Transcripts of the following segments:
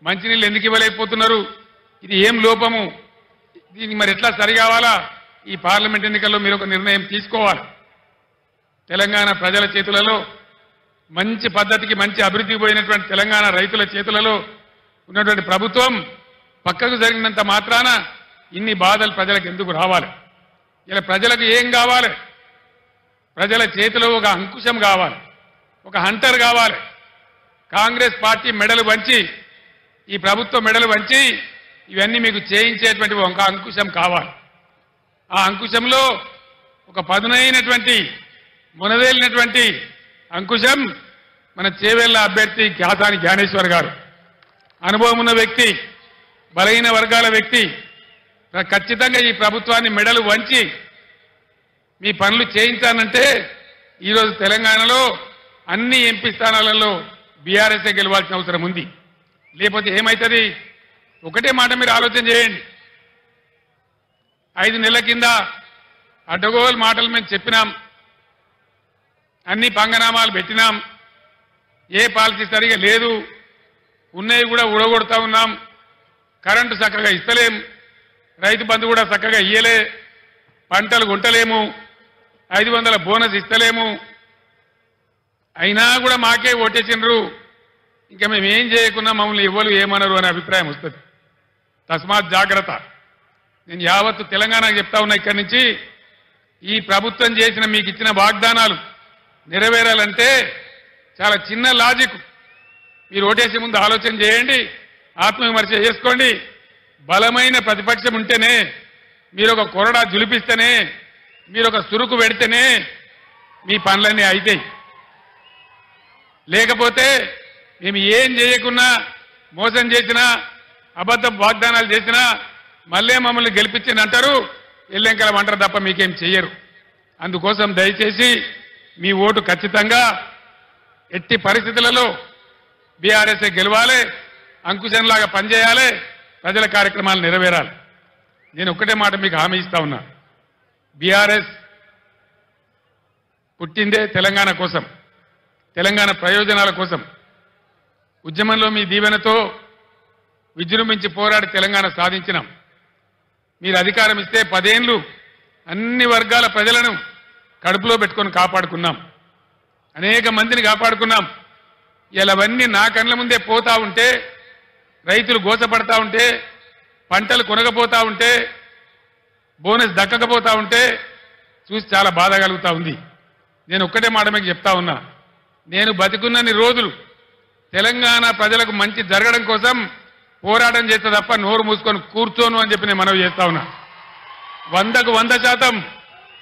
మంచినీళ్ళు ఎందుకు ఇవ్వలేకపోతున్నారు? ఇది ఏం లోపము? దీనికి మరి ఎట్లా సరి కావాలా? ఈ పార్లమెంట్ ఎన్నికల్లో మీరు ఒక నిర్ణయం తీసుకోవాలి. తెలంగాణ ప్రజల చేతులలో మంచి పద్ధతికి మంచి అభివృద్ధి పోయినటువంటి తెలంగాణ రైతుల చేతులలో ఉన్నటువంటి ప్రభుత్వం పక్కకు జరిగినంత మాత్రాన ఇన్ని బాధలు ప్రజలకు ఎందుకు రావాలి? ఇలా ప్రజలకు ఏం కావాలి? ప్రజల చేతిలో ఒక అంకుశం కావాలి, ఒక హంటర్ కావాలి. కాంగ్రెస్ పార్టీ మెడలు వంచి, ఈ ప్రభుత్వం మెడలు వంచి ఇవన్నీ మీకు చేయించేటువంటి ఒక అంకుశం కావాలి. ఆ అంకుశంలో ఒక పదునైనటువంటి మునదేలినటువంటి అంకుశం మన చేవెళ్ల అభ్యర్థి ఖ్యాతాని జ్ఞానేశ్వర్ గారు. అనుభవం ఉన్న వ్యక్తి, బలహీన వర్గాల వ్యక్తి. ఖచ్చితంగా ఈ ప్రభుత్వాన్ని మెడలు వంచి మీ పనులు చేయించానంటే ఈరోజు తెలంగాణలో అన్ని ఎంపీ స్థానాలలో బీఆర్ఎస్ఏ గెలవాల్సిన అవసరం ఉంది. లేకపోతే ఏమవుతుంది? ఒకటే మాట మీరు ఆలోచన చేయండి. 5 నెలల కింద అడ్డగోలు మాటలు మేము చెప్పినాం, అన్ని పంగనామాలు పెట్టినాం, ఏ పాలసీ సరిగా లేదు, ఉన్నవి కూడా ఊడగొడతా ఉన్నాం, కరెంటు చక్కగా ఇస్తలేం, రైతు బంధు కూడా చక్కగా ఇయ్యలే, పంటలు గుంటలేము, 500 బోనస్ ఇస్తలేము, అయినా కూడా మాకే ఓటేసినరు, ఇంకా మేము ఏం చేయకున్నా మమ్మల్ని ఇవ్వలు ఏమనరు అనే అభిప్రాయం వస్తుంది. తస్మాత్ జాగ్రత్త. నేను యావత్తు తెలంగాణకు చెప్తా ఉన్నా, ఇక్కడి నుంచి ఈ ప్రభుత్వం చేసిన మీకు ఇచ్చిన వాగ్దానాలు నెరవేరాలంటే చాలా చిన్న లాజిక్. మీరు ఓటేసే ముందు ఆలోచన చేయండి, ఆత్మవిమర్శ చేసుకోండి. బలమైన ప్రతిపక్షం ఉంటేనే, మీరు ఒక కొరడా జులిపిస్తేనే, మీరు ఒక సురుకు పెడితేనే మీ పనులన్నీ అవుతాయి. లేకపోతే మేము ఏం చేయకున్నా, మోసం చేసినా, అబద్ధ వాగ్దానాలు చేసినా మళ్ళీ మమ్మల్ని గెలిపించింది అంటారు, ఎల్లెంకలం అంటారు తప్ప మీకేం చెయ్యరు. అందుకోసం దయచేసి మీ ఓటు ఖచ్చితంగా ఎట్టి పరిస్థితులలో బీఆర్ఎస్ఏ గెలవాలి, అంకుశంలాగా పనిచేయాలి, ప్రజల కార్యక్రమాలు నెరవేరాలి. నేను ఒక్కటే మాట మీకు హామీ ఇస్తా ఉన్నా. బీఆర్ఎస్ పుట్టిందే తెలంగాణ కోసం, తెలంగాణ ప్రయోజనాల కోసం. ఉద్యమంలో మీ దీవెనతో విజృంభించి పోరాడి తెలంగాణ సాధించినాం. మీరు అధికారం ఇస్తే 10 ఏళ్లు అన్ని వర్గాల ప్రజలను కడుపులో పెట్టుకొని కాపాడుకున్నాం, అనేక మందిని కాపాడుకున్నాం. ఇలా అవన్నీ నా కళ్ళ ముందే పోతా ఉంటే, రైతులు గోసపడతా ఉంటే, పంటలు కొనకపోతా ఉంటే, బోనస్ దక్కకపోతా ఉంటే చూసి చాలా బాధ కలుగుతా ఉంది. నేను ఒక్కటే మాట మీకు చెప్తా ఉన్నా, నేను బతికున్నన్ని రోజులు తెలంగాణ ప్రజలకు మంచి జరగడం కోసం పోరాటం చేస్తే తప్ప నోరు మూసుకొని కూర్చోను అని చెప్పి నేను మనవి చేస్తా ఉన్నా. 100కు 100%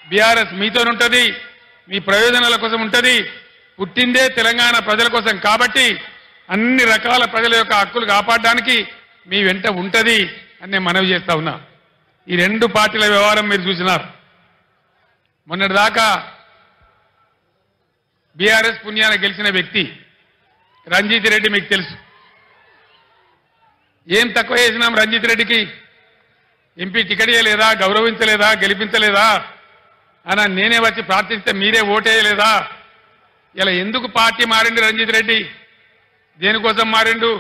బీఆర్ఎస్ మీతోనుంటది, మీ ప్రయోజనాల కోసం ఉంటది. పుట్టిందే తెలంగాణ ప్రజల కోసం కాబట్టి అన్ని రకాల ప్రజల యొక్క హక్కులు కాపాడడానికి మీ వెంట ఉంటది అని నేను మనవి చేస్తా ఉన్నా. ఈ 2 పార్టీల వ్యవహారం మీరు చూసినారు. మొన్నటిదాకా బీఆర్ఎస్ పుణ్యాన గెలిచిన వ్యక్తి రంజిత్ రెడ్డి మీకు తెలుసు. ఏం తక్కువ చేసినాం రంజిత్ రెడ్డికి? ఎంపీ టికెట్ ఇవ్వలేదా, గౌరవించలేదా, గెలిపించలేదా అని నేనే వచ్చి ప్రార్థిస్తే మీరే ఓటేయలేదా? ఇలా ఎందుకు పార్టీ మారిండు రంజిత్ రెడ్డి? దేనికోసం మారిండు?